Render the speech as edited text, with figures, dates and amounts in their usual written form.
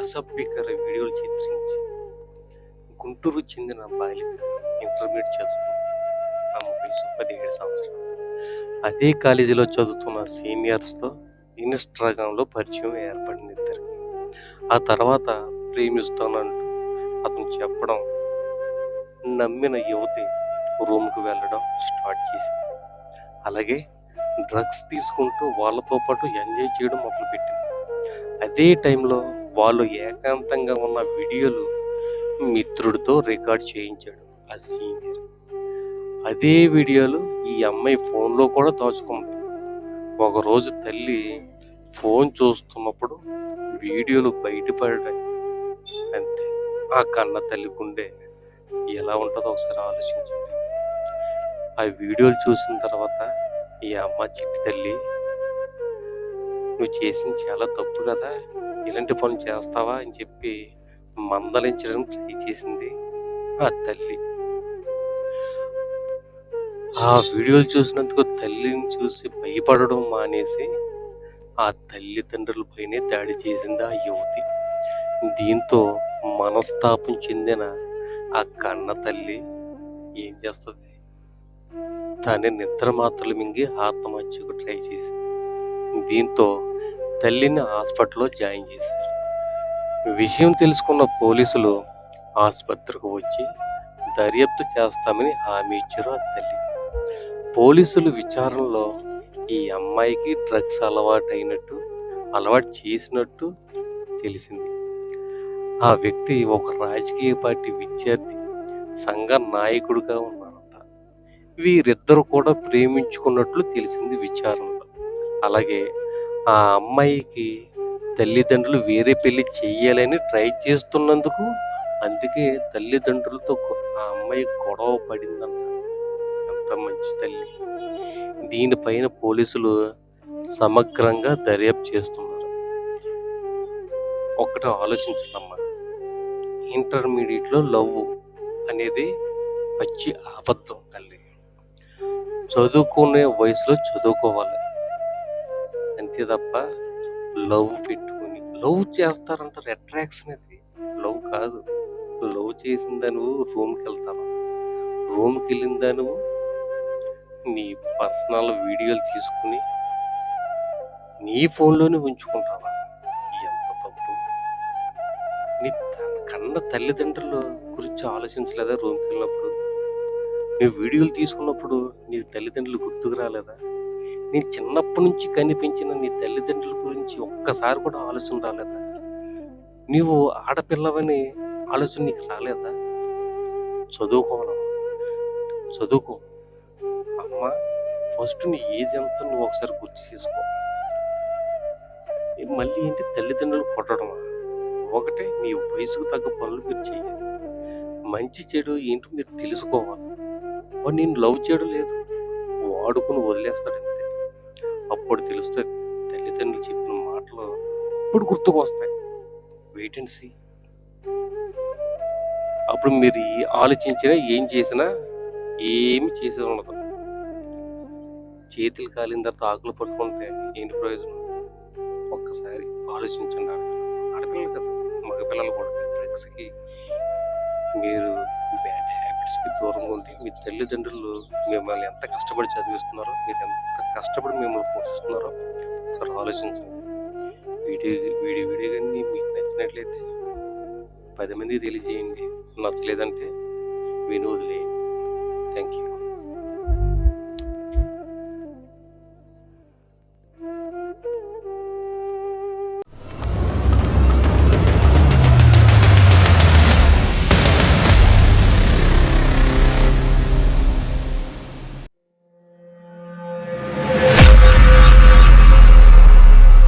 అసభ్యకర వీడియోలు చిత్రించి గుంటూరుకు చెందిన బాలిక ఇంటర్మీడియట్ చదువుతుంది. ఆమె వయసు 17 సంవత్సరాలు. అదే కాలేజీలో చదువుతున్న సీనియర్స్తో ఇన్స్టాగ్రామ్లో పరిచయం ఏర్పడింది ఇద్దరికి. ఆ తర్వాత ప్రేమిస్తానంటూ అతను చెప్పడం నమ్మిన యువతి రూమ్కి వెళ్ళడం స్టార్ట్ చేసింది. అలాగే డ్రగ్స్ తీసుకుంటూ వాళ్ళతో పాటు ఎంజాయ్ చేయడం మొదలుపెట్టింది. అదే టైంలో వాళ్ళు ఏకాంతంగా ఉన్న వీడియోలు మిత్రుడితో రికార్డ్ చేయించాడు ఆ సీనియర్. అదే వీడియోలు ఈ అమ్మాయి ఫోన్లో కూడా దాచుకుంది. ఒకరోజు తల్లి ఫోన్ చూస్తున్నప్పుడు వీడియోలు బయటపడ్డాయి. అంతే. ఆ కన్న తల్లి గుండె ఎలా ఉంటుందో ఒకసారి ఆలోచించండి. ఆ వీడియోలు చూసిన తర్వాత ఈ అమ్మ చిట్టి తల్లి, నువ్వు చేసింది చాలా తప్పు కదా, ఇలాంటి పనులు చేస్తావా అని చెప్పి మందలించడానికి ట్రై చేసింది ఆ తల్లి. ఆ వీడియోలు చూసినందుకు తల్లిని చూసి భయపడడం మానేసి ఆ తల్లిదండ్రులపైనే దాడి చేసింది ఆ యువతి. దీంతో మనస్తాపం చెందిన ఆ కన్న తల్లి ఏం చేస్తుంది, తనే నిద్ర మాత్రలు మింగి ఆత్మహత్యకు ట్రై చేసింది. దీంతో తల్లిని హాస్పిటల్లో జాయిన్ చేశారు. విషయం తెలుసుకున్న పోలీసులు ఆసుపత్రికి వచ్చి దర్యాప్తు చేస్తామని హామీ ఇచ్చారు ఆ తల్లి. పోలీసులు విచారణలో ఈ అమ్మాయికి డ్రగ్స్ అలవాటు చేసినట్టు తెలిసింది. ఆ వ్యక్తి ఒక రాజకీయ పార్టీ విద్యార్థి సంఘ నాయకుడిగా ఉన్నారంట. వీరిద్దరు కూడా ప్రేమించుకున్నట్లు తెలిసింది విచారణలో. అలాగే ఆ అమ్మాయికి తల్లిదండ్రులు వేరే పెళ్లి చెయ్యాలని ట్రై చేస్తున్నందుకు, అందుకే తల్లిదండ్రులతో ఆ అమ్మాయి గొడవ పడిందంట. ఎంత మంచి తల్లి. దీనిపైన పోలీసులు సమగ్రంగా దర్యాప్తు చేస్తున్నారు. ఒక్కటే ఆలోచించమ్మా, ఇంటర్మీడియట్లో లవ్ అనేది పచ్చి అబద్ధం తల్లి. చదువుకునే వయసులో చదువుకోవాలి అంతే తప్ప లవ్ పెట్టుకుని లవ్ చేస్తారంటారు. అట్రాక్షన్ అది లవ్ కాదు. లవ్ చేసిందా నువ్వు రూమ్కి వెళ్తావా? రూమ్కి వెళ్ళిందా నువ్వు నీ పర్సనల్ వీడియోలు తీసుకుని నీ ఫోన్లోనే ఉంచుకుంటావా? ఎంత తప్పు. నీ కన్న తల్లిదండ్రుల గురించి ఆలోచించలేదా? రూమ్కి వెళ్ళినప్పుడు నువ్వు వీడియోలు తీసుకున్నప్పుడు నీ తల్లిదండ్రులు గుర్తుకు రాలేదా? నీ చిన్నప్పటి నుంచి కనిపించిన నీ తల్లిదండ్రుల గురించి ఒక్కసారి కూడా ఆలోచన రాలేదా? నీవు ఆడపిల్లవని ఆలోచన నీకు రాలేదా? చదువుకోవాలమ్మా, చదువుకో అమ్మ. ఫస్ట్ నీ ఏజ్ ఎంత నువ్వు ఒకసారి గుర్తు చేసుకో. మళ్ళీ ఏంటి తల్లిదండ్రులు కొట్టడమా? ఒకటే నీ వయసుకు తగ్గ పనులు మీరు చేయాలి. మంచి చెడు ఏంటో మీరు తెలుసుకోవాలి. వాడు నేను లవ్ చేయడం లేదు, వాడుకుని వదిలేస్తాడంతే. అప్పుడు తెలుస్తుంది తల్లిదండ్రులు చెప్పిన మాటలు అప్పుడు గుర్తుకు వస్తాయి. Wait and see. అప్పుడు మీరు ఆలోచించినా ఏం చేసినా ఏమి చేసే ఉండదు. చేతులు కాలిన తర్వాత ఆకులు పట్టుకుంటే ఏంటి ప్రయోజనం? ఒక్కసారి ఆలోచించండి. ఆడపిల్లలు కదా, మగపిల్లలు కూడా డ్రగ్స్కి, మీరు బ్యాడ్ హ్యాబిట్స్కి దూరంగా ఉండి మీ తల్లిదండ్రులు మిమ్మల్ని ఎంత కష్టపడి చదివిస్తున్నారో, మీరు ఎంత కష్టపడి మిమ్మల్ని పోషిస్తున్నారో ఒకసారి ఆలోచించండి. వీడియో కానీ మీకు నచ్చినట్లయితే 10 మందికి తెలియజేయండి. నచ్చలేదంటే విని వదిలేయండి. Thank you.